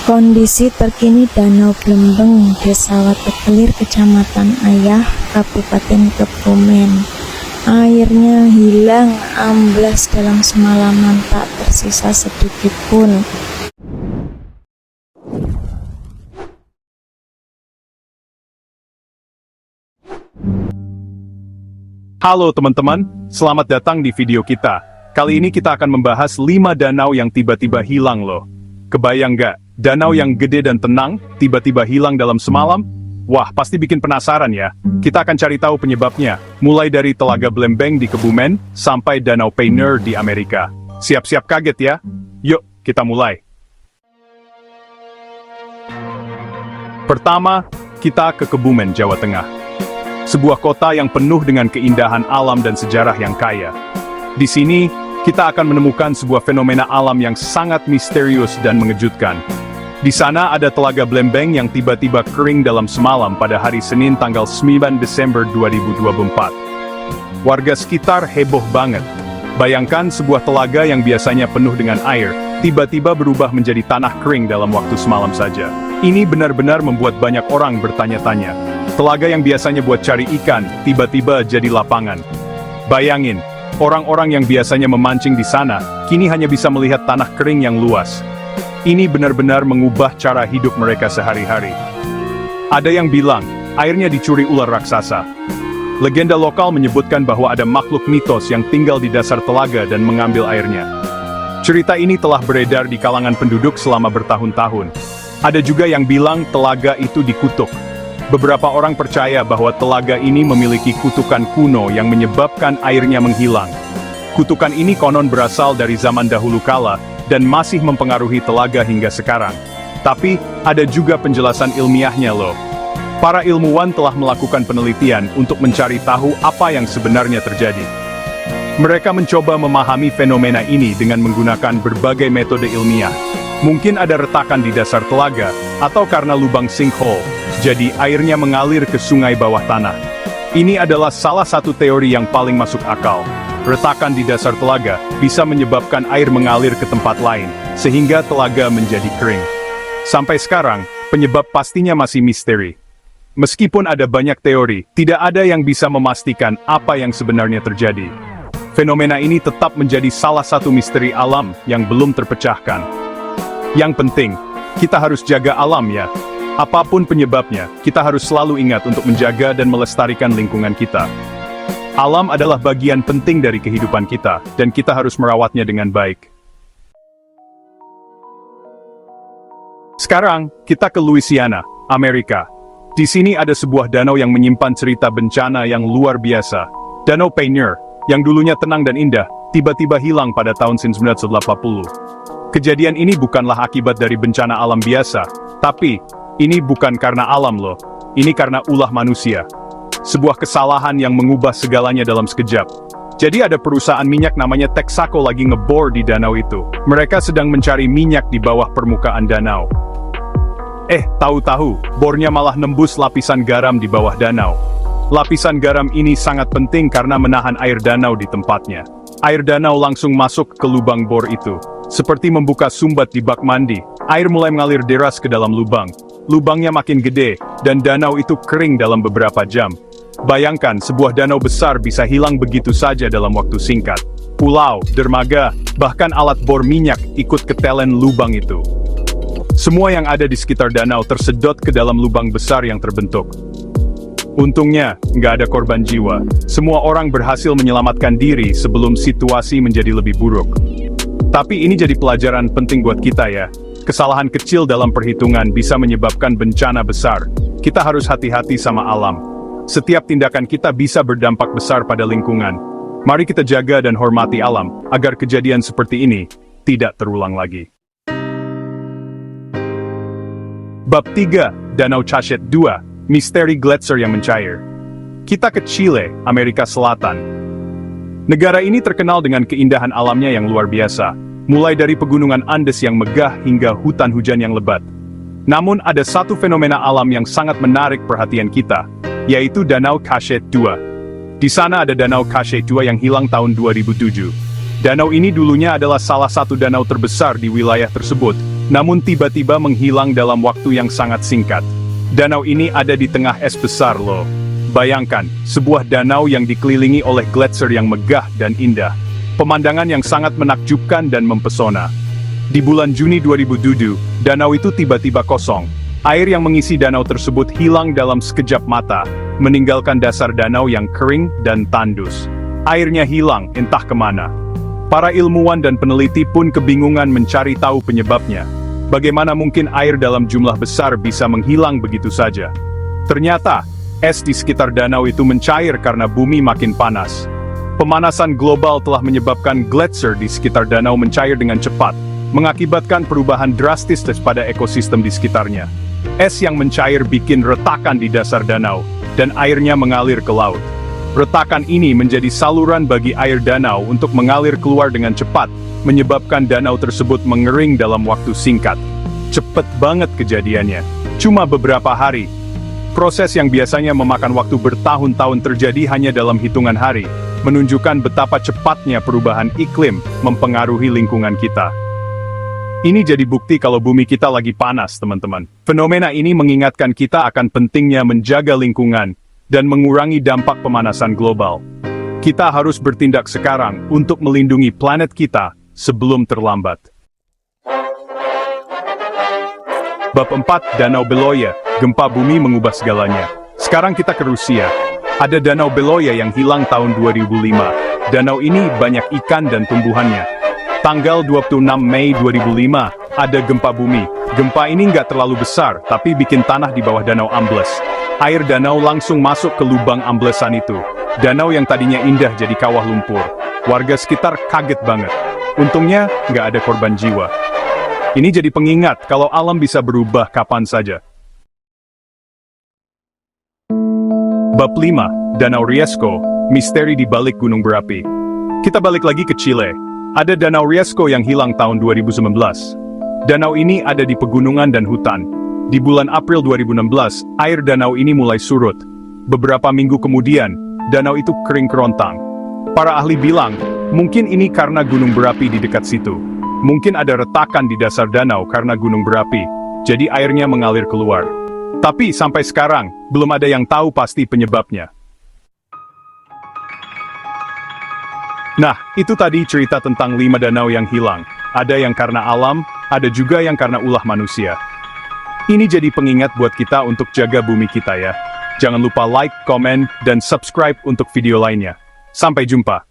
Kondisi terkini Danau Blembeng, Desa Watekelir, Kecamatan Ayah, Kabupaten Kebumen. Airnya hilang, amblas dalam semalaman, tak tersisa sedikit pun. Halo teman-teman, selamat datang di video kita. Kali ini kita akan membahas 5 danau yang tiba-tiba hilang loh. Kebayang nggak? Danau yang gede dan tenang, tiba-tiba hilang dalam semalam? Wah, pasti bikin penasaran ya. Kita akan cari tahu penyebabnya, mulai dari Telaga Blembeng di Kebumen, sampai Danau Payner di Amerika. Siap-siap kaget ya? Yuk, kita mulai. Pertama, kita ke Kebumen, Jawa Tengah. Sebuah kota yang penuh dengan keindahan alam dan sejarah yang kaya. Di sini, kita akan menemukan sebuah fenomena alam yang sangat misterius dan mengejutkan. Di sana ada Telaga Blembeng yang tiba-tiba kering dalam semalam pada hari Senin tanggal 9 Desember 2024. Warga sekitar heboh banget. Bayangkan sebuah telaga yang biasanya penuh dengan air, tiba-tiba berubah menjadi tanah kering dalam waktu semalam saja. Ini benar-benar membuat banyak orang bertanya-tanya. Telaga yang biasanya buat cari ikan, tiba-tiba jadi lapangan. Bayangin, orang-orang yang biasanya memancing di sana, kini hanya bisa melihat tanah kering yang luas. Ini benar-benar mengubah cara hidup mereka sehari-hari. Ada yang bilang, airnya dicuri ular raksasa. Legenda lokal menyebutkan bahwa ada makhluk mitos yang tinggal di dasar telaga dan mengambil airnya. Cerita ini telah beredar di kalangan penduduk selama bertahun-tahun. Ada juga yang bilang telaga itu dikutuk. Beberapa orang percaya bahwa telaga ini memiliki kutukan kuno yang menyebabkan airnya menghilang. Kutukan ini konon berasal dari zaman dahulu kala, dan masih mempengaruhi telaga hingga sekarang. Tapi, ada juga penjelasan ilmiahnya loh. Para ilmuwan telah melakukan penelitian untuk mencari tahu apa yang sebenarnya terjadi. Mereka mencoba memahami fenomena ini dengan menggunakan berbagai metode ilmiah. Mungkin ada retakan di dasar telaga, atau karena lubang sinkhole, jadi airnya mengalir ke sungai bawah tanah. Ini adalah salah satu teori yang paling masuk akal. Retakan di dasar telaga bisa menyebabkan air mengalir ke tempat lain, sehingga telaga menjadi kering. Sampai sekarang, penyebab pastinya masih misteri. Meskipun ada banyak teori, tidak ada yang bisa memastikan apa yang sebenarnya terjadi. Fenomena ini tetap menjadi salah satu misteri alam yang belum terpecahkan. Yang penting, kita harus jaga alam ya. Apapun penyebabnya, kita harus selalu ingat untuk menjaga dan melestarikan lingkungan kita. Alam adalah bagian penting dari kehidupan kita, dan kita harus merawatnya dengan baik. Sekarang, kita ke Louisiana, Amerika. Di sini ada sebuah danau yang menyimpan cerita bencana yang luar biasa. Danau Payner, yang dulunya tenang dan indah, tiba-tiba hilang pada tahun 1980. Kejadian ini bukanlah akibat dari bencana alam biasa, tapi ini bukan karena alam loh, ini karena ulah manusia. Sebuah kesalahan yang mengubah segalanya dalam sekejap. Jadi ada perusahaan minyak namanya Texaco lagi ngebor di danau itu. Mereka sedang mencari minyak di bawah permukaan danau. Tahu-tahu, bornya malah nembus lapisan garam di bawah danau. Lapisan garam ini sangat penting karena menahan air danau di tempatnya. Air danau langsung masuk ke lubang bor itu. Seperti membuka sumbat di bak mandi, air mulai mengalir deras ke dalam lubang. Lubangnya makin gede, dan danau itu kering dalam beberapa jam. Bayangkan sebuah danau besar bisa hilang begitu saja dalam waktu singkat. Pulau, dermaga, bahkan alat bor minyak ikut ketelen lubang itu. Semua yang ada di sekitar danau tersedot ke dalam lubang besar yang terbentuk. Untungnya, nggak ada korban jiwa. Semua orang berhasil menyelamatkan diri sebelum situasi menjadi lebih buruk. Tapi ini jadi pelajaran penting buat kita ya. Kesalahan kecil dalam perhitungan bisa menyebabkan bencana besar. Kita harus hati-hati sama alam. Setiap tindakan kita bisa berdampak besar pada lingkungan. Mari kita jaga dan hormati alam, agar kejadian seperti ini tidak terulang lagi. Bab 3, Danau Cachet II, Misteri Gletser yang mencair. Kita ke Chile, Amerika Selatan. Negara ini terkenal dengan keindahan alamnya yang luar biasa, mulai dari pegunungan Andes yang megah hingga hutan hujan yang lebat. Namun ada satu fenomena alam yang sangat menarik perhatian kita, yaitu Danau Cachet II. Di sana ada Danau Cachet II yang hilang tahun 2007. Danau ini dulunya adalah salah satu danau terbesar di wilayah tersebut, namun tiba-tiba menghilang dalam waktu yang sangat singkat. Danau ini ada di tengah es besar loh. Bayangkan, sebuah danau yang dikelilingi oleh gletser yang megah dan indah. Pemandangan yang sangat menakjubkan dan mempesona. Di bulan Juni 2007, danau itu tiba-tiba kosong. Air yang mengisi danau tersebut hilang dalam sekejap mata, meninggalkan dasar danau yang kering dan tandus. Airnya hilang, entah kemana. Para ilmuwan dan peneliti pun kebingungan mencari tahu penyebabnya. Bagaimana mungkin air dalam jumlah besar bisa menghilang begitu saja? Ternyata, es di sekitar danau itu mencair karena bumi makin panas. Pemanasan global telah menyebabkan gletser di sekitar danau mencair dengan cepat, mengakibatkan perubahan drastis pada ekosistem di sekitarnya. Es yang mencair bikin retakan di dasar danau, dan airnya mengalir ke laut. Retakan ini menjadi saluran bagi air danau untuk mengalir keluar dengan cepat, menyebabkan danau tersebut mengering dalam waktu singkat. Cepet banget kejadiannya. Cuma beberapa hari. Proses yang biasanya memakan waktu bertahun-tahun terjadi hanya dalam hitungan hari, menunjukkan betapa cepatnya perubahan iklim mempengaruhi lingkungan kita. Ini jadi bukti kalau bumi kita lagi panas, teman-teman. Fenomena ini mengingatkan kita akan pentingnya menjaga lingkungan dan mengurangi dampak pemanasan global. Kita harus bertindak sekarang untuk melindungi planet kita sebelum terlambat. Bab 4, Danau Beloya, gempa bumi mengubah segalanya. Sekarang kita ke Rusia. Ada Danau Beloya yang hilang tahun 2005. Danau ini banyak ikan dan tumbuhannya. Tanggal 26 Mei 2005, ada gempa bumi. Gempa ini nggak terlalu besar, tapi bikin tanah di bawah danau ambles. Air danau langsung masuk ke lubang amblesan itu. Danau yang tadinya indah jadi kawah lumpur. Warga sekitar kaget banget. Untungnya, nggak ada korban jiwa. Ini jadi pengingat kalau alam bisa berubah kapan saja. Bab 5, Danau Riesco, misteri di balik gunung berapi. Kita balik lagi ke Chile. Ada Danau Riesco yang hilang tahun 2019. Danau ini ada di pegunungan dan hutan. Di bulan April 2016, air danau ini mulai surut. Beberapa minggu kemudian, danau itu kering kerontang. Para ahli bilang, mungkin ini karena gunung berapi di dekat situ. Mungkin ada retakan di dasar danau karena gunung berapi, jadi airnya mengalir keluar. Tapi sampai sekarang, belum ada yang tahu pasti penyebabnya. Nah, itu tadi cerita tentang 5 danau yang hilang. Ada yang karena alam, ada juga yang karena ulah manusia. Ini jadi pengingat buat kita untuk jaga bumi kita ya. Jangan lupa like, komen, dan subscribe untuk video lainnya. Sampai jumpa.